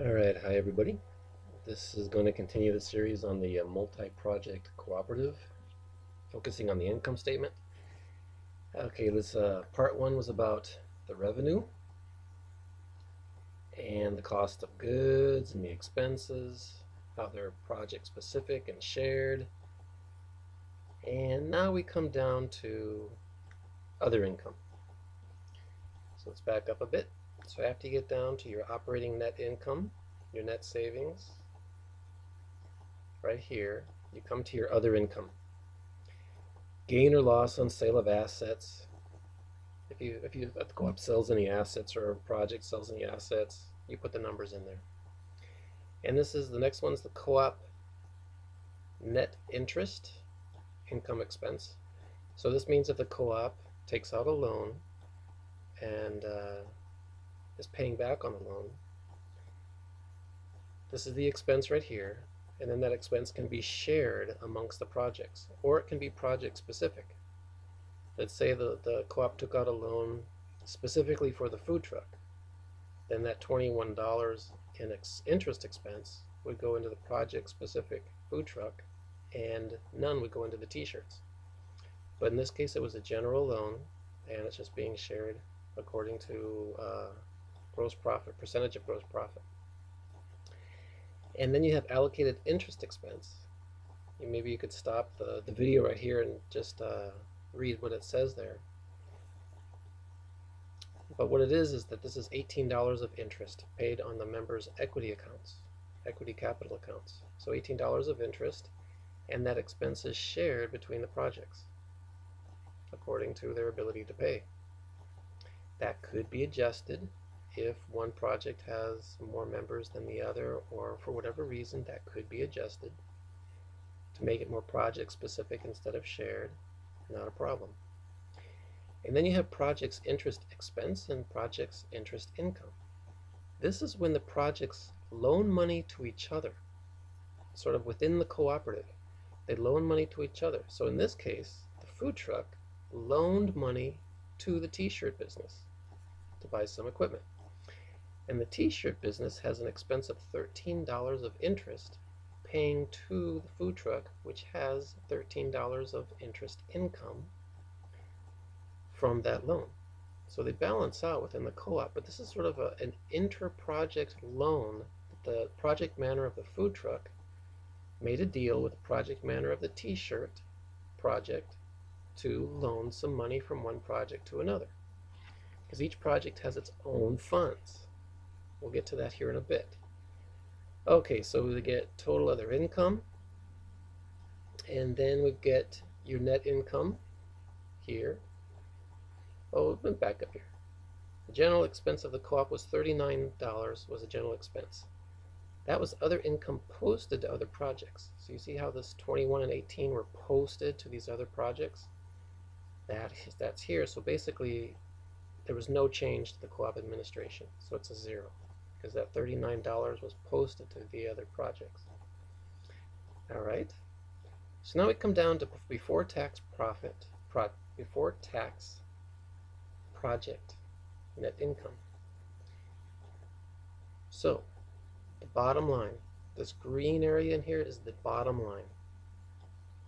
Alright, hi everybody. This is going to continue the series on the multi-project cooperative, focusing on the income statement. Okay, this part one was about the revenue and the cost of goods and the expenses, how they're project specific and shared. And now we come down to other income. So let's back up a bit. So after you get down to your operating net income, your net savings, right here, you come to your other income. Gain or loss on sale of assets. If the co-op sells any assets or a project sells any assets, you put the numbers in there. And this is the next one's the co-op net interest income expense. So this means if the co-op takes out a loan and is paying back on the loan, this is the expense right here, and then that expense can be shared amongst the projects, or it can be project specific. Let's say the co-op took out a loan specifically for the food truck. Then that $21 in interest expense would go into the project specific food truck, and none would go into the t-shirts. But in this case, it was a general loan, and it's just being shared according to gross profit, percentage of gross profit. And then you have allocated interest expense. Maybe you could stop the video right here and just read what it says there. But what it is that this is $18 of interest paid on the members' equity accounts, equity capital accounts. So $18 of interest, and that expense is shared between the projects according to their ability to pay. That could be adjusted if one project has more members than the other, or for whatever reason, that could be adjusted to make it more project specific instead of shared. Not a problem. And then you have project's interest expense and project's interest income. This is when the projects loan money to each other, sort of within the cooperative. They loan money to each other. So in this case, the food truck loaned money to the t-shirt business to buy some equipment. And the t-shirt business has an expense of $13 of interest paying to the food truck, which has $13 of interest income from that loan. So they balance out within the co-op, but this is sort of an inter-project loan. The project manager of the food truck made a deal with the project manager of the t-shirt project to loan some money from one project to another, because each project has its own funds. We'll get to that here in a bit. Okay, so we get total other income, and then we get your net income here. Oh, we'll back up here. The general expense of the co-op was $39 was a general expense. That was other income posted to other projects. So you see how this 21 and 18 were posted to these other projects? That's here. So basically, there was no change to the co-op administration. So it's a zero, because that $39 was posted to the other projects. All right. So now we come down to before tax profit, before tax project net income. So the bottom line, this green area in here is the bottom line.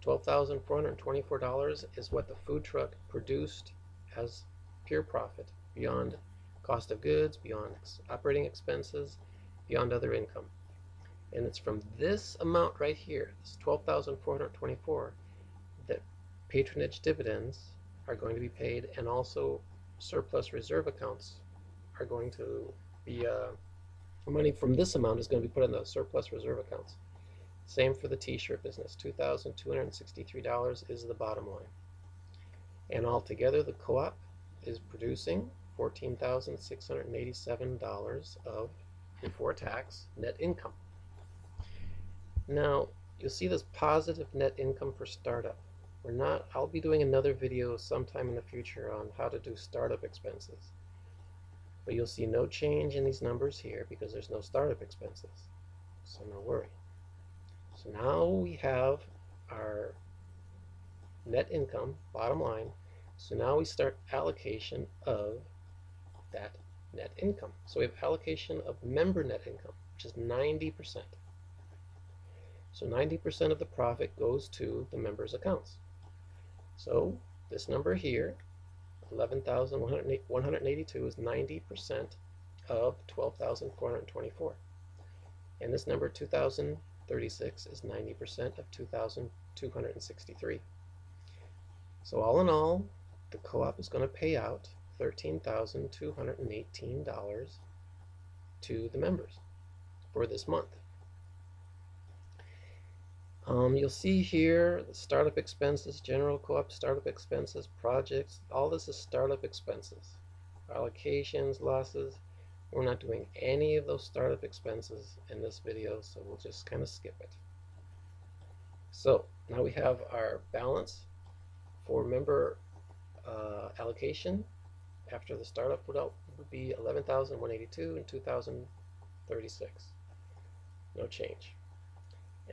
$12,424 is what the food truck produced as pure profit, beyond cost of goods, beyond operating expenses, beyond other income. And it's from this amount right here, this $12,424, that patronage dividends are going to be paid, and also surplus reserve accounts are going to be money from this amount is going to be put in the surplus reserve accounts. Same for the t-shirt business. $2,263 is the bottom line. And altogether, the co-op is producing $14,687 of before tax net income. Now, you'll see this positive net income for startup. I'll be doing another video sometime in the future on how to do startup expenses. But you'll see no change in these numbers here because there's no startup expenses. So no worry. So now we have our net income, bottom line. So now we start allocation of that net income. So we have allocation of member net income. which is 90%. So 90% of the profit goes to the members' accounts. So this number here, 11,182, is 90% of 12,424. And this number, 2,036, is 90% of 2,263. So all in all, the co-op is going to pay out $13,218 to the members for this month. You'll see here the startup expenses, general co-op startup expenses, projects, all this is startup expenses. Allocations, losses, we're not doing any of those startup expenses in this video, so we'll just kind of skip it. So now we have our balance for member allocation after the startup would be 11,182 and 2,036. No change.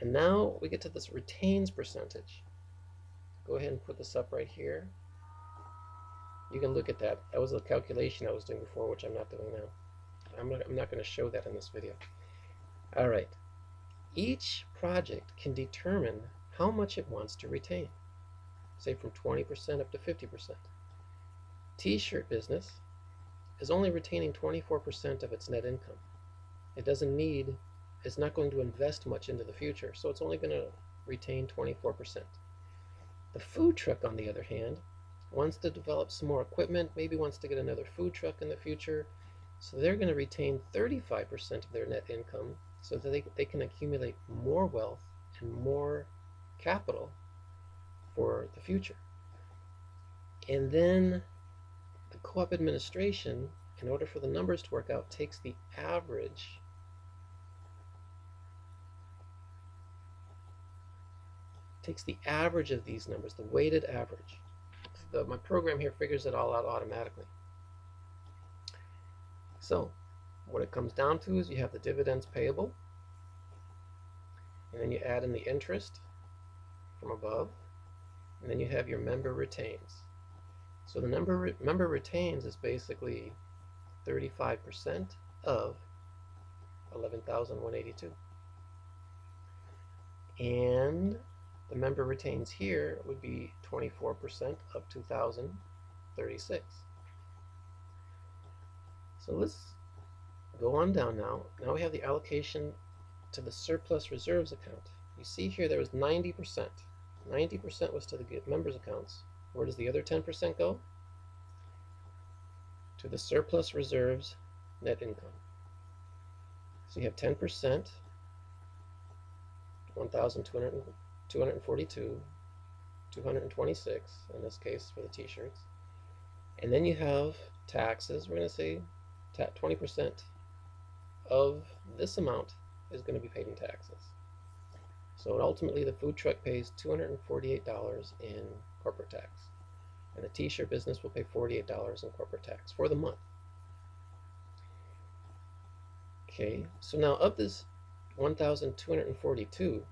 And now we get to this retains percentage. Go ahead and put this up right here. You can look at that. That was a calculation I was doing before, which I'm not doing now. I'm not going to show that in this video. All right. Each project can determine how much it wants to retain, say from 20% up to 50%. T-shirt business is only retaining 24% of its net income. It's not going to invest much into the future, so it's only going to retain 24%. The food truck, on the other hand, wants to develop some more equipment, maybe wants to get another food truck in the future, so they're going to retain 35% of their net income so that they can accumulate more wealth and more capital for the future. And then the co-op administration, in order for the numbers to work out, takes the average of these numbers, the weighted average. My program here figures it all out automatically. So what it comes down to is you have the dividends payable, and then you add in the interest from above, and then you have your member retains. So the member retains is basically 35% of 11,182. And the member retains here would be 24% of 2,036. So let's go on down now. Now we have the allocation to the surplus reserves account. You see here there was 90%. 90% was to the members' accounts. Where does the other 10% go? To the surplus reserves net income. So you have 10%, 1,242, 226 in this case for the t-shirts. And then you have taxes. We're going to say 20% of this amount is going to be paid in taxes. So ultimately the food truck pays $248 in corporate tax. And the t-shirt business will pay $48 in corporate tax for the month. Okay, so now of this 1,242,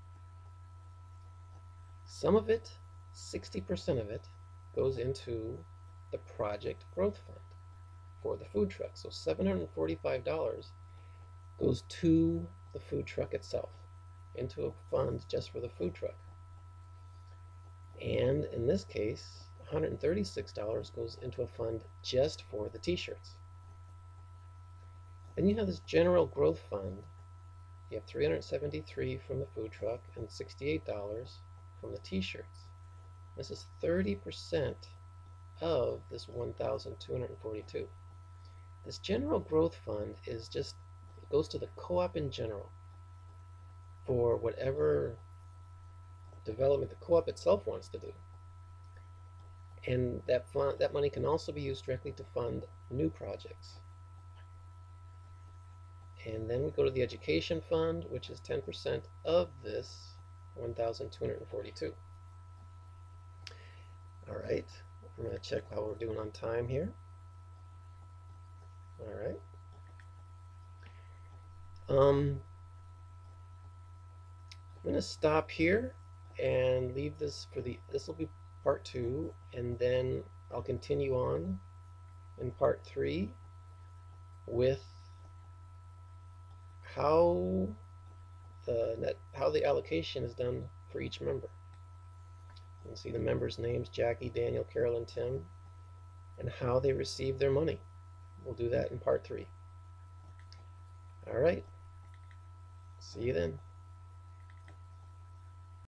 some of it, 60% of it, goes into the project growth fund for the food truck. So $745 goes to the food truck itself, into a fund just for the food truck. And in this case, $136 goes into a fund just for the t-shirts. Then you have this general growth fund. You have $373 from the food truck and $68 from the t-shirts. This is 30% of this 1,242. This general growth fund is just, it goes to the co-op in general for whatever development the co-op itself wants to do. And that money can also be used directly to fund new projects. And then we go to the education fund, which is 10% of this 1,242. All right, I'm going to check how we're doing on time here. All right. I'm going to stop here and leave this for this will be part 2, and then I'll continue on in part 3 with how how the allocation is done for each member. You can see the members' names: Jackie, Daniel, Carol, and Tim, and how they receive their money. We'll do that in part 3. All right. See you then.